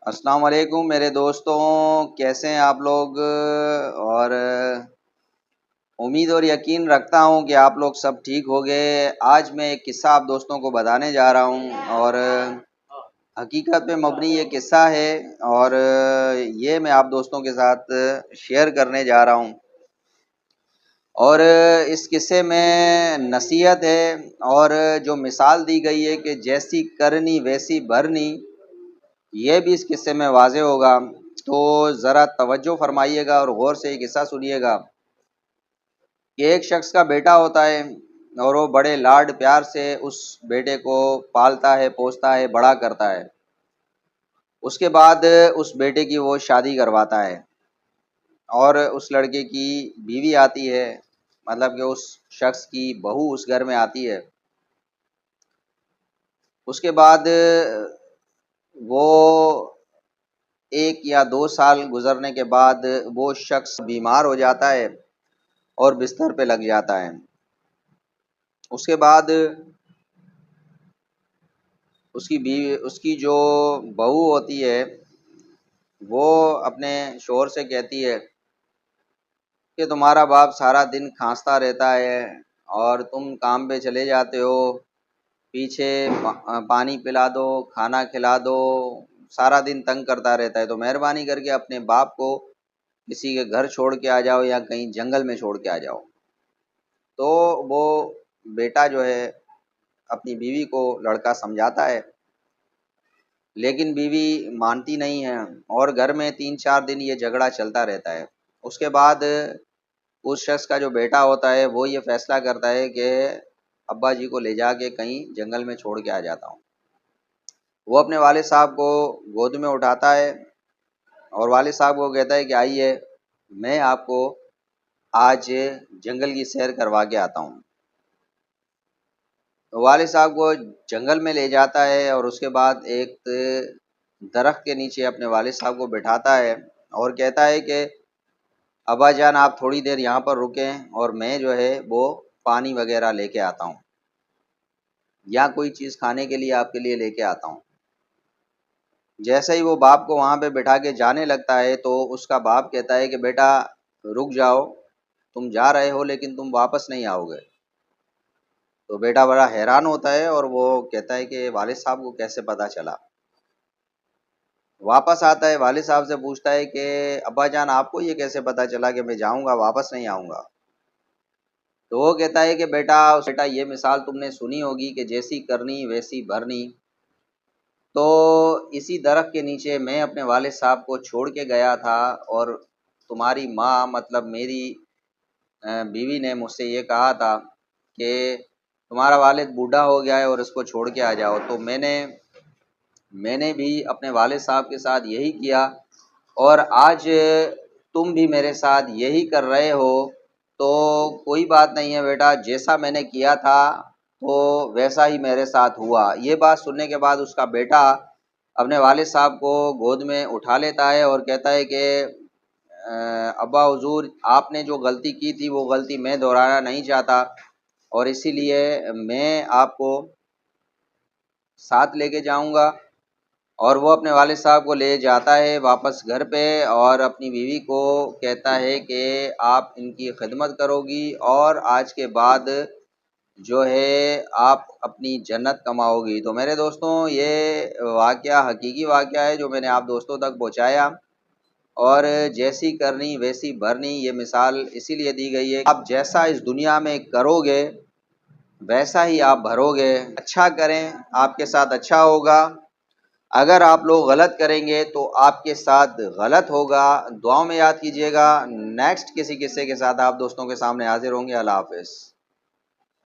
السلام علیکم میرے دوستوں، کیسے ہیں آپ لوگ؟ اور امید اور یقین رکھتا ہوں کہ آپ لوگ سب ٹھیک ہو گئے۔ آج میں ایک قصہ آپ دوستوں کو بتانے جا رہا ہوں اور حقیقت پہ مبنی یہ قصہ ہے، اور یہ میں آپ دوستوں کے ساتھ شیئر کرنے جا رہا ہوں۔ اور اس قصے میں نصیحت ہے، اور جو مثال دی گئی ہے کہ جیسی کرنی ویسی بھرنی، یہ بھی اس قصے میں واضح ہوگا۔ تو ذرا توجہ فرمائیے گا اور غور سے یہ قصہ سنیے گا کہ ایک شخص کا بیٹا ہوتا ہے، اور وہ بڑے لاڈ پیار سے اس بیٹے کو پالتا ہے، پوستا ہے، بڑا کرتا ہے۔ اس کے بعد اس بیٹے کی وہ شادی کرواتا ہے، اور اس لڑکے کی بیوی آتی ہے، مطلب کہ اس شخص کی بہو اس گھر میں آتی ہے۔ اس کے بعد وہ 1 یا 2 سال گزرنے کے بعد وہ شخص بیمار ہو جاتا ہے اور بستر پہ لگ جاتا ہے۔ اس کے بعد اس کی جو بہو ہوتی ہے وہ اپنے شوہر سے کہتی ہے کہ تمہارا باپ سارا دن کھانستا رہتا ہے اور تم کام پہ چلے جاتے ہو، پیچھے پانی پلا دو، کھانا کھلا دو، سارا دن تنگ کرتا رہتا ہے، تو مہربانی کر کے اپنے باپ کو کسی کے گھر چھوڑ کے آ جاؤ یا کہیں جنگل میں چھوڑ کے آ جاؤ۔ تو وہ بیٹا جو ہے اپنی بیوی کو لڑکا سمجھاتا ہے، لیکن بیوی مانتی نہیں ہے، اور گھر میں 3 4 دن یہ جھگڑا چلتا رہتا ہے۔ اس کے بعد اس شخص کا جو بیٹا ہوتا ہے وہ یہ فیصلہ کرتا ہے کہ ابا جی کو لے جا کے کہیں جنگل میں چھوڑ کے آ جاتا ہوں۔ وہ اپنے والد صاحب کو گود میں اٹھاتا ہے اور والد صاحب کو کہتا ہے کہ آئیے میں آپ کو آج جنگل کی سیر کروا کے آتا ہوں۔ والد صاحب کو جنگل میں لے جاتا ہے اور اس کے بعد ایک درخت کے نیچے اپنے والد صاحب کو بٹھاتا ہے اور کہتا ہے کہ ابا جان آپ تھوڑی دیر یہاں پر رکیں اور میں جو ہے وہ پانی وغیرہ لے کے آتا ہوں، یا کوئی چیز کھانے کے لیے آپ کے لیے لے کے آتا ہوں۔ جیسے ہی وہ باپ کو وہاں پہ بٹھا کے جانے لگتا ہے تو اس کا باپ کہتا ہے کہ بیٹا رک جاؤ، تم جا رہے ہو لیکن تم واپس نہیں آؤ گے۔ تو بیٹا بڑا حیران ہوتا ہے اور وہ کہتا ہے کہ والد صاحب کو کیسے پتہ چلا۔ واپس آتا ہے، والد صاحب سے پوچھتا ہے کہ ابا جان آپ کو یہ کیسے پتہ چلا کہ میں جاؤں گا، واپس نہیں آؤں گا؟ تو وہ کہتا ہے کہ بیٹا یہ مثال تم نے سنی ہوگی کہ جیسی کرنی ویسی بھرنی۔ تو اسی درخت کے نیچے میں اپنے والد صاحب کو چھوڑ کے گیا تھا، اور تمہاری ماں مطلب میری بیوی نے مجھ سے یہ کہا تھا کہ تمہارا والد بوڑھا ہو گیا ہے اور اس کو چھوڑ کے آ جاؤ۔ تو میں نے بھی اپنے والد صاحب کے ساتھ یہی کیا، اور آج تم بھی میرے ساتھ یہی کر رہے ہو، تو کوئی بات نہیں ہے بیٹا، جیسا میں نے کیا تھا تو ویسا ہی میرے ساتھ ہوا۔ یہ بات سننے کے بعد اس کا بیٹا اپنے والد صاحب کو گود میں اٹھا لیتا ہے اور کہتا ہے کہ ابا حضور آپ نے جو غلطی کی تھی وہ غلطی میں دہرانا نہیں چاہتا، اور اسی لیے میں آپ کو ساتھ لے کے جاؤں گا۔ اور وہ اپنے والد صاحب کو لے جاتا ہے واپس گھر پہ، اور اپنی بیوی کو کہتا ہے کہ آپ ان کی خدمت کرو گی، اور آج کے بعد جو ہے آپ اپنی جنت کماؤ گی۔ تو میرے دوستوں یہ واقعہ حقیقی واقعہ ہے جو میں نے آپ دوستوں تک پہنچایا، اور جیسی کرنی ویسی بھرنی یہ مثال اسی لیے دی گئی ہے، آپ جیسا اس دنیا میں کرو گے ویسا ہی آپ بھرو گے۔ اچھا کریں، آپ کے ساتھ اچھا ہوگا، اگر آپ لوگ غلط کریں گے تو آپ کے ساتھ غلط ہوگا۔ دعاؤں میں یاد کیجیے گا۔ نیکسٹ کسی قصے کے ساتھ آپ دوستوں کے سامنے حاضر ہوں گے۔ اللہ حافظ۔